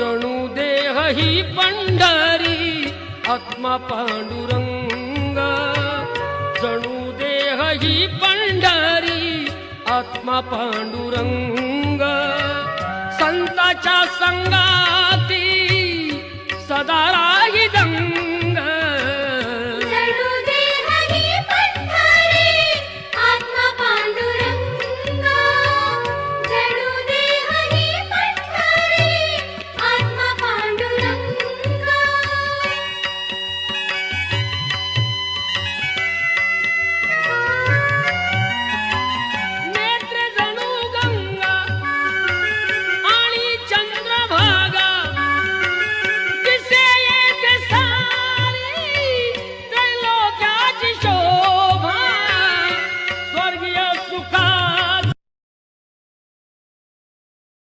जणू देह ही पंढरी आत्मा पांडुरंग, जणू देह ही पंढरी आत्मा पांडुरंग, संताच्या संगा